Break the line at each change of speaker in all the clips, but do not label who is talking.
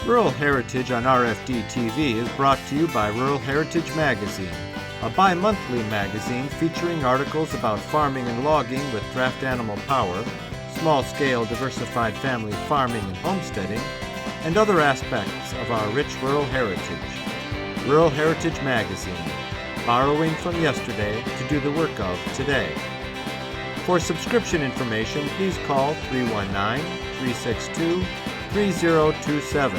Rural Heritage on RFD TV is brought to you by Rural Heritage Magazine, a bi-monthly magazine featuring articles about farming and logging with draft animal power, small-scale diversified family farming and homesteading, and other aspects of our rich rural heritage. Rural Heritage Magazine, borrowing from yesterday to do the work of today. For subscription information, please call 319-362-3027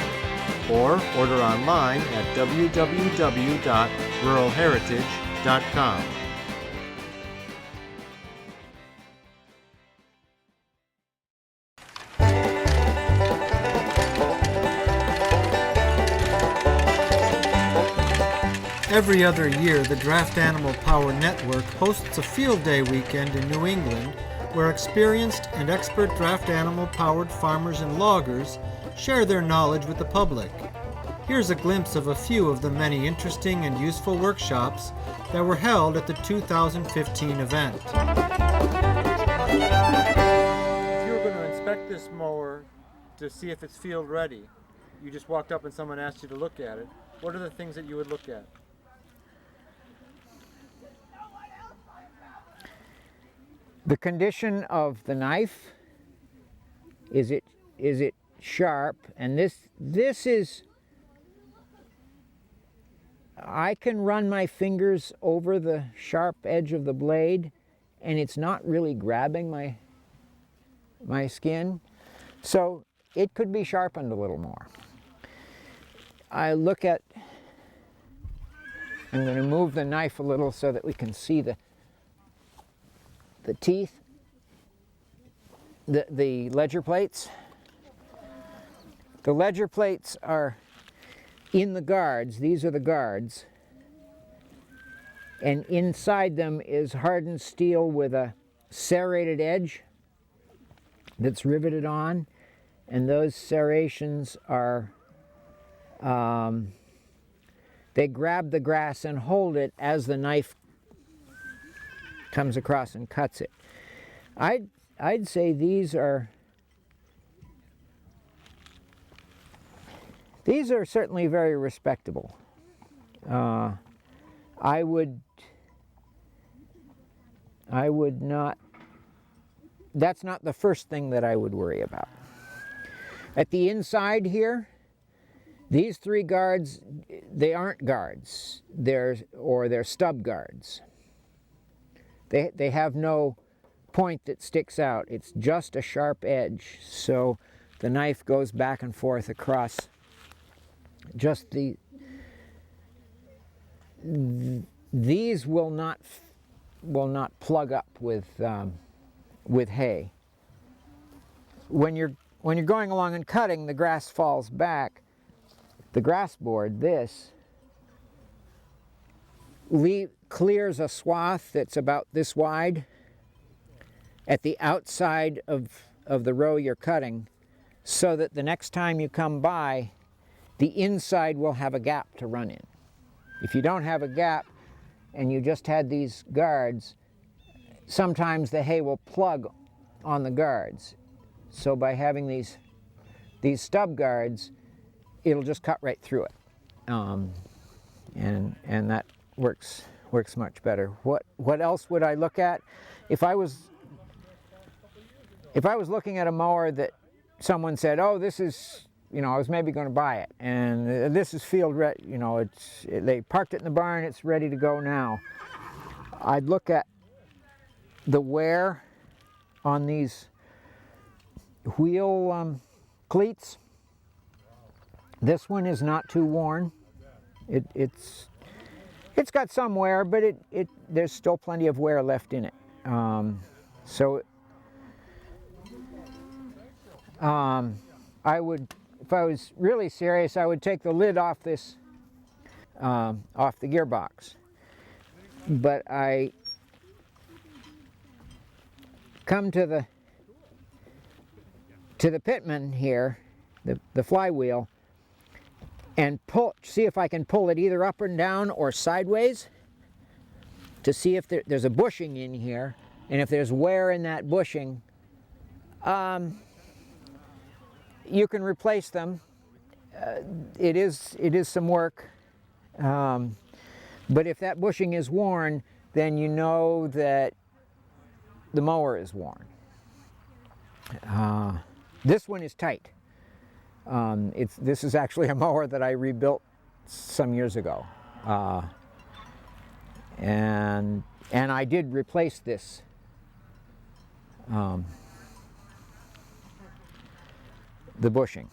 or order online at www.ruralheritage.com. Every other year, the Draft Animal Power Network hosts a field day weekend in New England where experienced and expert draft animal-powered farmers and loggers share their knowledge with the public. Here's a glimpse of a few of the many interesting and useful workshops that were held at the 2015 event. If you were going to inspect this mower to see if it's field ready, you just walked up and someone asked you to look at it, what are the things that you would look at?
The condition of the knife, is it sharp? And this is, I can run my fingers over the sharp edge of the blade and it's not really grabbing my skin, so it could be sharpened a little more. I'm going to move the knife a little so that we can see the teeth, the ledger plates. The ledger plates are in the guards. These are the guards. And inside them is hardened steel with a serrated edge that's riveted on. And those serrations are, they grab the grass and hold it as the knife comes across and cuts it. I'd say these are certainly very respectable. I would not, that's not the first thing that I would worry about. At the inside here, these three guards, they aren't guards, they're stub guards. They have no point that sticks out. It's just a sharp edge. So the knife goes back and forth across just these will not plug up with hay. When you're going along and cutting, the grass falls back. The grass board, this, clears a swath that's about this wide at the outside of the row you're cutting, so that the next time you come by, the inside will have a gap to run in. If you don't have a gap and you just had these guards, sometimes the hay will plug on the guards. So by having these stub guards, it'll just cut right through it, and that works much better. What else would I look at? If I was looking at a mower that someone said, oh, this is, I was maybe going to buy it, and this is field ready, they parked it in the barn, it's ready to go now. I'd look at the wear on these wheel cleats. This one is not too worn. It's got some wear, but there's still plenty of wear left in it. I would, if I was really serious, I would take the lid off this, off the gearbox. But I come to the pitman here, the flywheel, and see if I can pull it either up and down or sideways to see if there's a bushing in here, and if there's wear in that bushing. You can replace them. it is some work. But if that bushing is worn, then you know that the mower is worn. This one is tight. This is actually a mower that I rebuilt some years ago. And I did replace this. The bushing.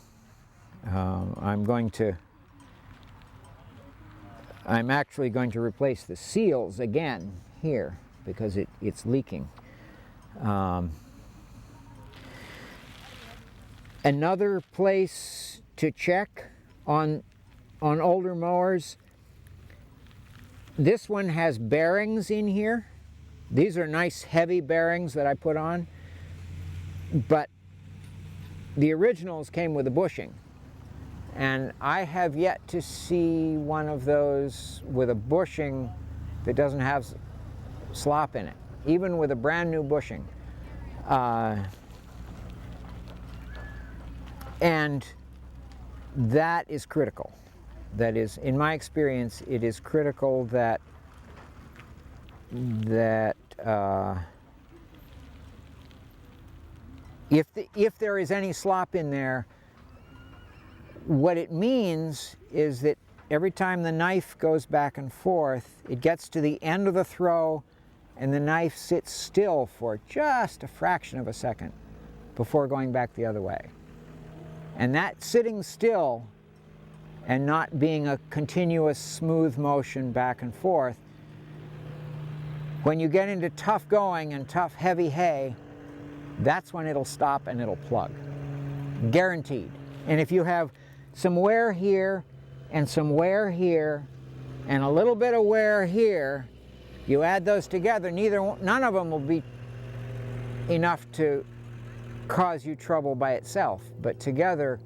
I'm actually going to replace the seals again here because it's leaking. Another place to check on older mowers, this one has bearings in here. These are nice heavy bearings that I put on, but the originals came with a bushing. And I have yet to see one of those with a bushing that doesn't have slop in it, even with a brand new bushing. And that is critical. That is, in my experience, it is critical that if there is any slop in there, what it means is that every time the knife goes back and forth, it gets to the end of the throw and the knife sits still for just a fraction of a second before going back the other way. And that sitting still and not being a continuous smooth motion back and forth, when you get into tough going and tough heavy hay, that's when it'll stop and it'll plug. Guaranteed. And if you have some wear here and some wear here and a little bit of wear here, you add those together, none of them will be enough to cause you trouble by itself, but together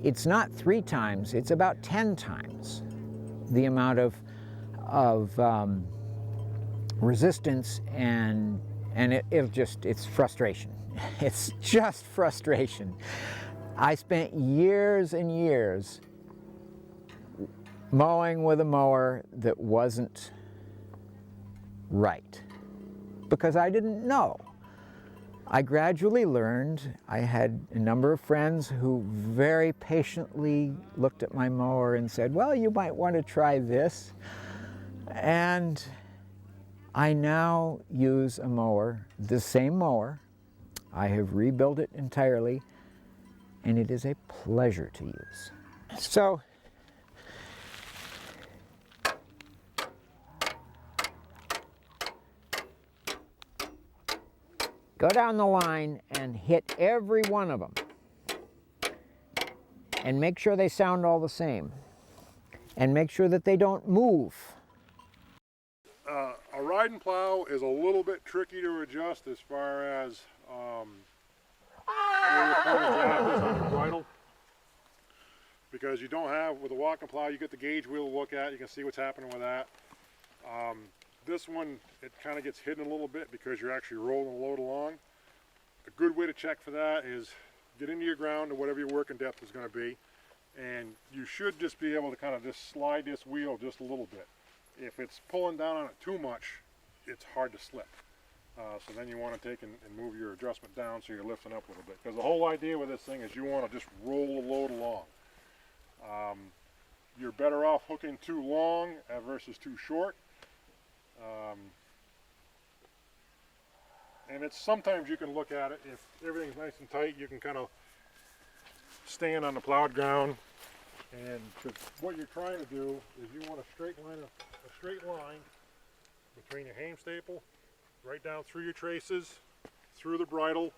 it's not 3 times, it's about 10 times the amount of resistance, and it's frustration. It's just frustration. I spent years and years mowing with a mower that wasn't right because I didn't know. I gradually learned. I had a number of friends who very patiently looked at my mower and said, well, you might want to try this. And I now use a mower, the same mower. I have rebuilt it entirely, and it is a pleasure to use. So, go down the line and hit every one of them. And make sure they sound all the same. And make sure that they don't move.
A riding plow is a little bit tricky to adjust as far as where your point of draft is on your bridle. Because you don't have, with a walking plow, you get the gauge wheel to look at, you can see what's happening with that. This one, it kind of gets hidden a little bit because you're actually rolling the load along. A good way to check for that is get into your ground or whatever your working depth is going to be, and you should just be able to kind of just slide this wheel just a little bit. If it's pulling down on it too much, it's hard to slip. So then you want to take and move your adjustment down so you're lifting up a little bit. Because the whole idea with this thing is you want to just roll the load along. You're better off hooking too long versus too short. And it's sometimes you can look at it, if everything's nice and tight, you can kind of stand on the plowed ground, and what you're trying to do is you want a straight line between your hame staple, right down through your traces, through the bridle,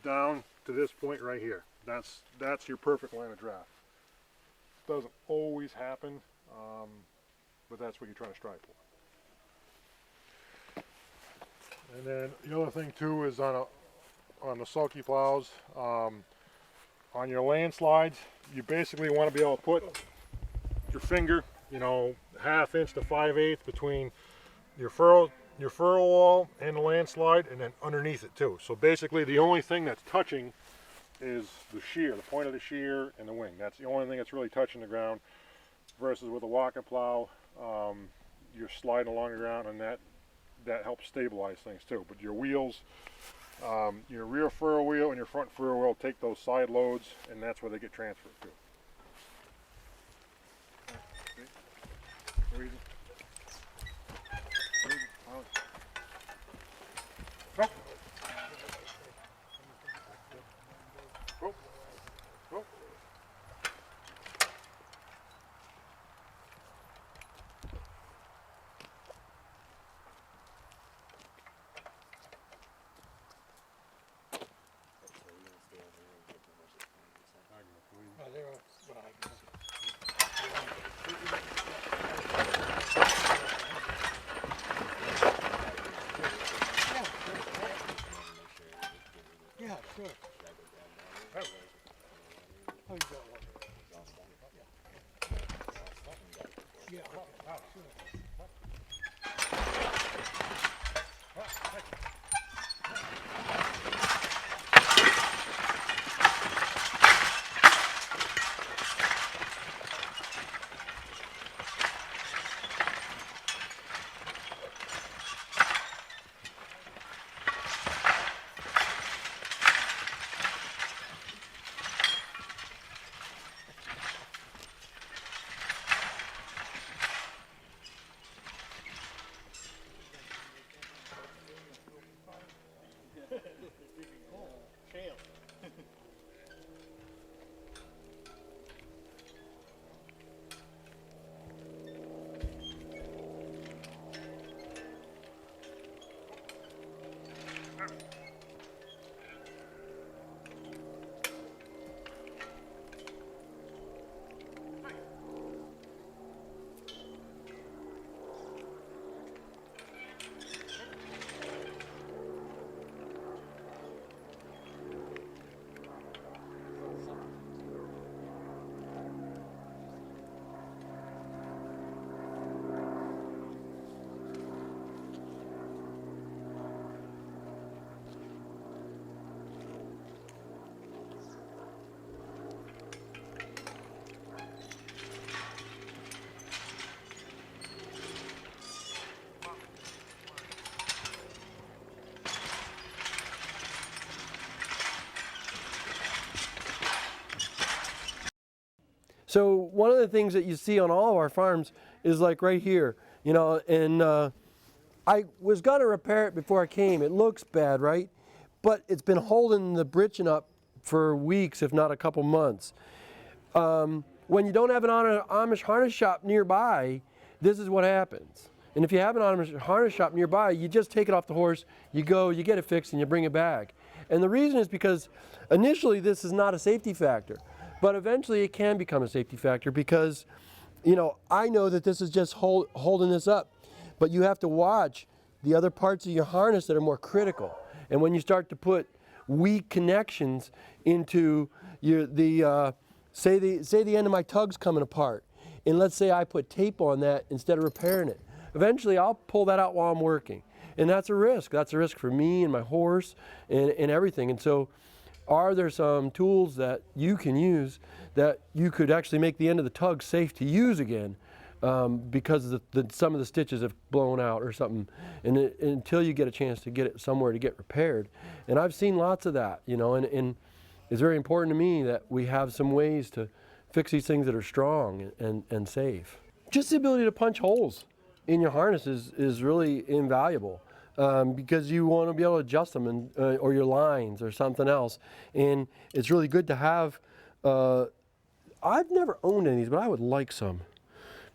down to this point right here. That's your perfect line of draft. Doesn't always happen, but that's what you're trying to strive for. And then the other thing too is on the Sulky plows, on your landslides, you basically want to be able to put your finger, 1/2 inch to 5/8 between your furrow wall and the landslide, and then underneath it too. So basically the only thing that's touching is the shear, the point of the shear and the wing. That's the only thing that's really touching the ground, versus with a walking plow, you're sliding along the ground, and that helps stabilize things too. But your wheels, your rear furrow wheel and your front furrow wheel take those side loads, and that's where they get transferred to. Go. Go. Go.
Yeah, sure. Oh, you got one. Yeah, okay. Sure.
So one of the things that you see on all of our farms is like right here, you know, and I was gonna repair it before I came. It looks bad, right? But it's been holding the britching up for weeks, if not a couple months. When you don't have an Amish harness shop nearby, this is what happens. And if you have an Amish harness shop nearby, you just take it off the horse, you go, you get it fixed, and you bring it back. And the reason is because initially this is not a safety factor. But eventually it can become a safety factor because, you know, I know that this is just holding this up, but you have to watch the other parts of your harness that are more critical. And when you start to put weak connections into say the end of my tug's coming apart, and let's say I put tape on that instead of repairing it, eventually I'll pull that out while I'm working. And that's a risk. That's a risk for me and my horse and everything. And so, are there some tools that you can use that you could actually make the end of the tug safe to use again because some of the stitches have blown out or something, and until you get a chance to get it somewhere to get repaired. And I've seen lots of that, you know, and it's very important to me that we have some ways to fix these things that are strong and safe. Just the ability to punch holes in your harness is really invaluable. Because you want to be able to adjust them or your lines or something else. And it's really good to have, I've never owned any of these, but I would like some.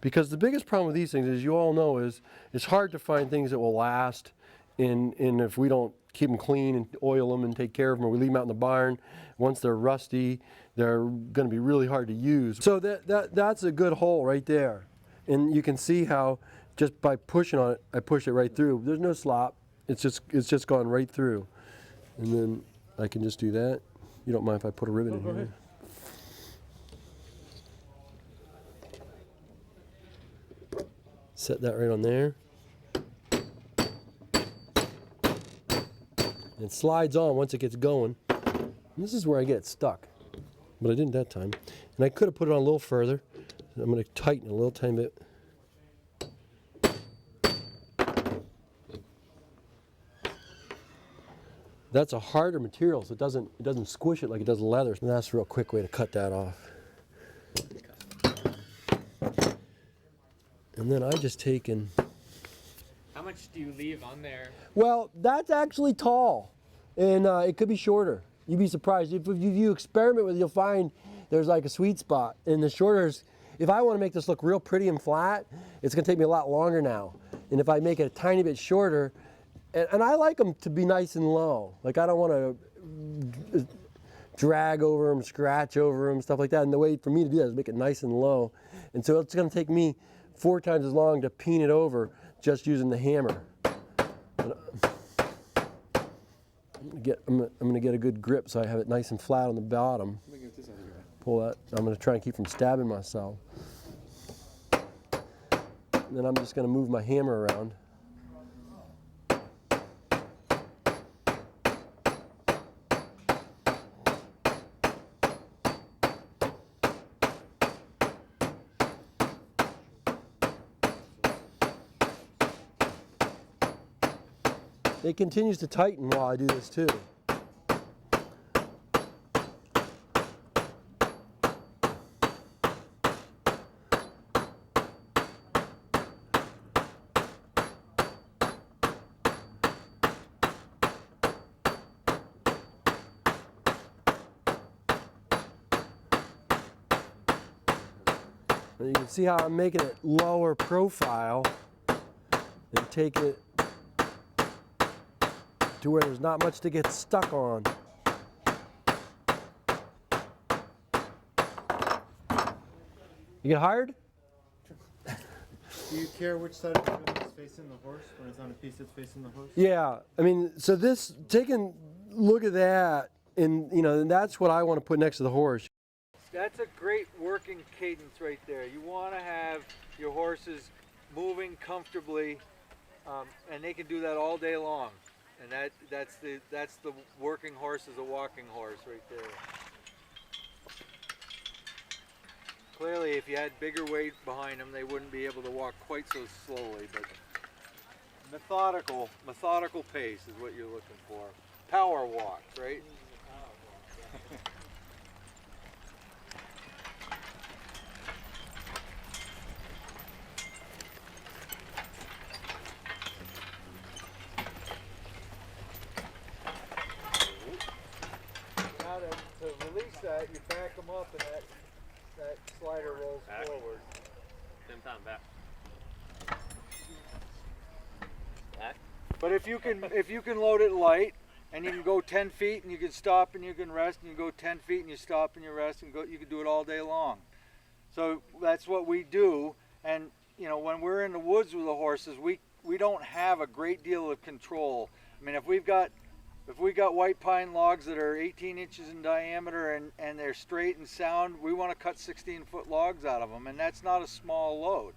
Because the biggest problem with these things, as you all know, is it's hard to find things that will last. And if we don't keep them clean and oil them and take care of them, or we leave them out in the barn, once they're rusty, they're going to be really hard to use. So that's a good hole right there. And you can see how just by pushing on it, I push it right through. There's no slop. It's just gone right through. And then I can just do that. You don't mind if I put a ribbon in here? Ahead. Set that right on there. It slides on once it gets going. And this is where I get it stuck, but I didn't that time. And I could have put it on a little further. I'm going to tighten it a little tiny bit. That's a harder material, so it doesn't squish it like it does leather. And that's a real quick way to cut that off. And then I just take and...
How much do you leave on there?
Well, that's actually tall, and it could be shorter. You'd be surprised. If you experiment with it, you'll find there's like a sweet spot. And the shorter, if I want to make this look real pretty and flat, it's going to take me a lot longer now. And if I make it a tiny bit shorter, and I like them to be nice and low. Like I don't want to drag over them, scratch over them, stuff like that. And the way for me to do that is make it nice and low. And so it's going to take me 4 times as long to peen it over just using the hammer. I'm going to get a good grip so I have it nice and flat on the bottom. Pull that. I'm going to try and keep from stabbing myself. And then I'm just going to move my hammer around. It continues to tighten while I do this too. And you can see how I'm making it lower profile and take it to where there's not much to get stuck on. You get hired?
Do you care which side of the wheel is facing the horse when it's on a piece that's facing the horse?
Yeah, I mean, so this, taking a look at that, and you know, and that's what I want to put next to the horse.
That's a great working cadence right there. You want to have your horses moving comfortably, and they can do that all day long. And that's the working horse is a walking horse right there. Clearly, if you had bigger weight behind them, they wouldn't be able to walk quite so slowly. But methodical pace is what you're looking for. Power walks, right? To release that, you back them up and that slider rolls forward.
Back.
But if you can load it light and you can go 10 feet and you can stop and you can rest and you go 10 feet and you stop and you rest and go, you can do it all day long. So that's what we do. And you know, when we're in the woods with the horses, we don't have a great deal of control. I mean, if we got white pine logs that are 18 inches in diameter and they're straight and sound, we want to cut 16-foot logs out of them, and that's not a small load.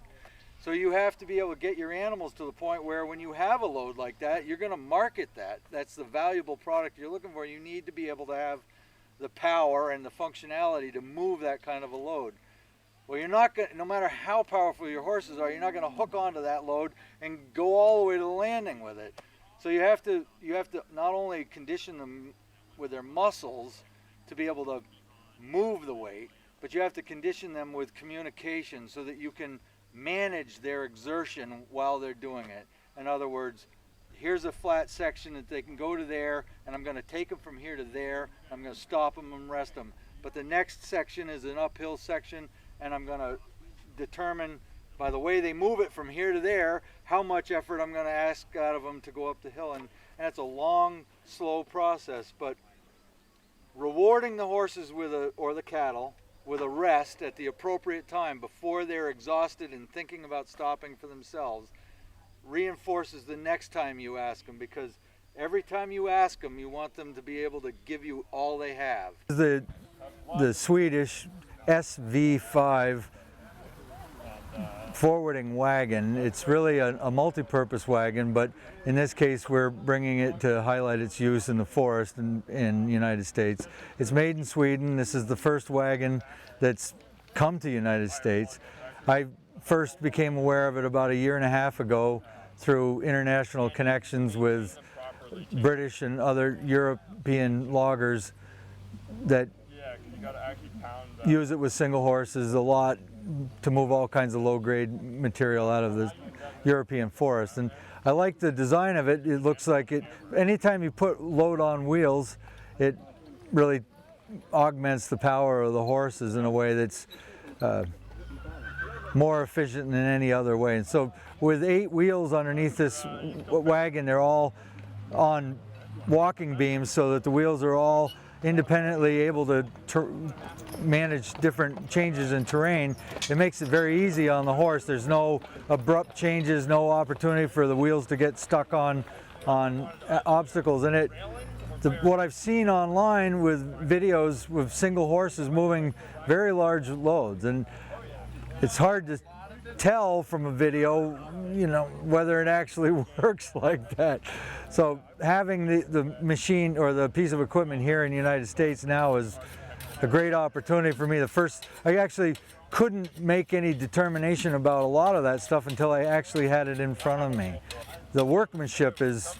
So you have to be able to get your animals to the point where when you have a load like that, you're going to market that. That's the valuable product you're looking for. You need to be able to have the power and the functionality to move that kind of a load. Well, you're not going, no matter how powerful your horses are, you're not going to hook onto that load and go all the way to the landing with it. So you have to not only condition them with their muscles to be able to move the weight, but you have to condition them with communication so that you can manage their exertion while they're doing it. In other words, here's a flat section that they can go to there, and I'm going to take them from here to there. I'm going to stop them and rest them. But the next section is an uphill section, and I'm going to determine by the way they move it from here to there, how much effort I'm going to ask out of them to go up the hill. And it's a long, slow process, but rewarding the horses with or the cattle with a rest at the appropriate time before they're exhausted and thinking about stopping for themselves reinforces the next time you ask them, because every time you ask them, you want them to be able to give you all they have.
The Swedish SV5
forwarding wagon. It's really a multi-purpose wagon, but in this case we're bringing it to highlight its use in the forest in the United States. It's made in Sweden. This is the first wagon that's come to the United States. I first became aware of it about 1.5 years ago through international connections with British and other European loggers that use it with single horses a lot to move all kinds of low-grade material out of the European forest. And I like the design of it. It looks like it, anytime you put load on wheels, it really augments the power of the horses in a way that's more efficient than any other way. And so with 8 wheels underneath this wagon, they're all on walking beams so that the wheels are all independently able to manage different changes in terrain. It makes it very easy on the horse. There's no abrupt changes, no opportunity for the wheels to get stuck on obstacles. And what I've seen online with videos with single horses moving very large loads, and it's hard to tell from a video, whether it actually works like that. So having the machine or the piece of equipment here in the United States now is a great opportunity for me. I actually couldn't make any determination about a lot of that stuff until I actually had it in front of me. The workmanship is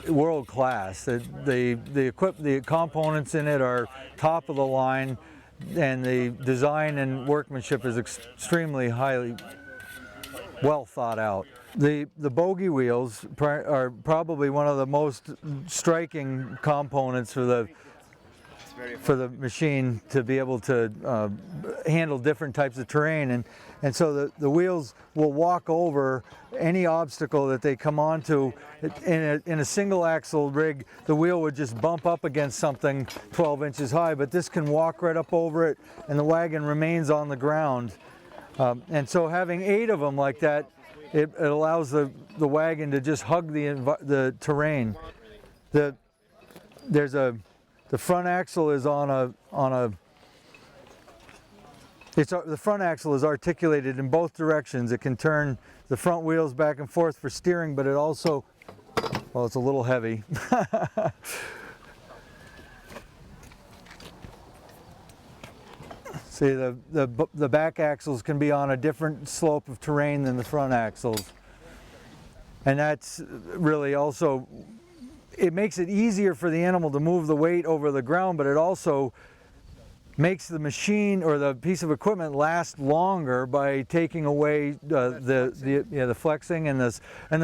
world class. The components in it are top of the line, and the design and workmanship is extremely highly well thought out. The bogie wheels are probably one of the most striking components for the machine to be able to handle different types of terrain, and so the wheels will walk over any obstacle that they come onto. In a single axle rig, the wheel would just bump up against something 12 inches high, but this can walk right up over it and the wagon remains on the ground. And so having 8 of them like that, it allows the wagon to just hug the terrain. The front axle is the front axle is articulated in both directions. It can turn the front wheels back and forth for steering, but it also, well, it's a little heavy. See, the back axles can be on a different slope of terrain than the front axles. And that's really also, it makes it easier for the animal to move the weight over the ground, but it also makes the machine or the piece of equipment last longer by taking away the flexing and the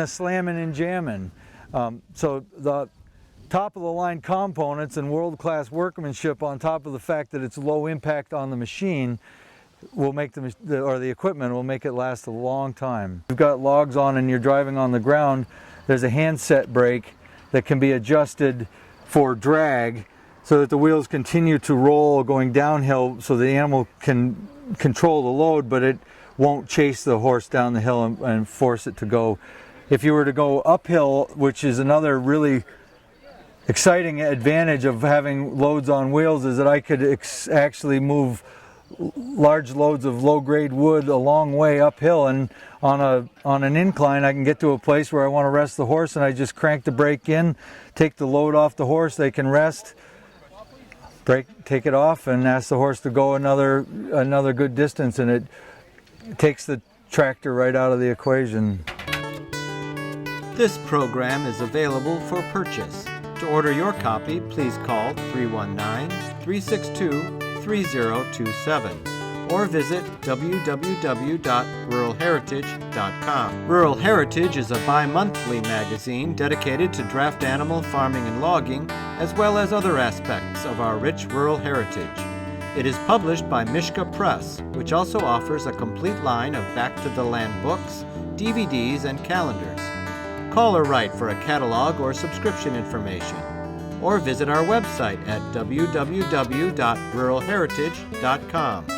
slamming and jamming. So the top of the line components and world-class workmanship on top of the fact that it's low impact on the machine will make the equipment will make it last a long time. You've got logs on and you're driving on the ground, there's a handset brake that can be adjusted for drag so that the wheels continue to roll going downhill so the animal can control the load, but it won't chase the horse down the hill and force it to go. If you were to go uphill, which is another really exciting advantage of having loads on wheels, is that I could actually move large loads of low-grade wood a long way uphill, and on an incline I can get to a place where I want to rest the horse and I just crank the brake in, take the load off the horse, they can rest, take it off and ask the horse to go another good distance, and it takes the tractor right out of the equation.
This program is available for purchase. To order your copy, please call 319-362-3027 or visit www.ruralheritage.com. Rural Heritage is a bi-monthly magazine dedicated to draft animal farming and logging, as well as other aspects of our rich rural heritage. It is published by Mishka Press, which also offers a complete line of back-to-the-land books, DVDs, and calendars. Call or write for a catalog or subscription information, or visit our website at www.ruralheritage.com.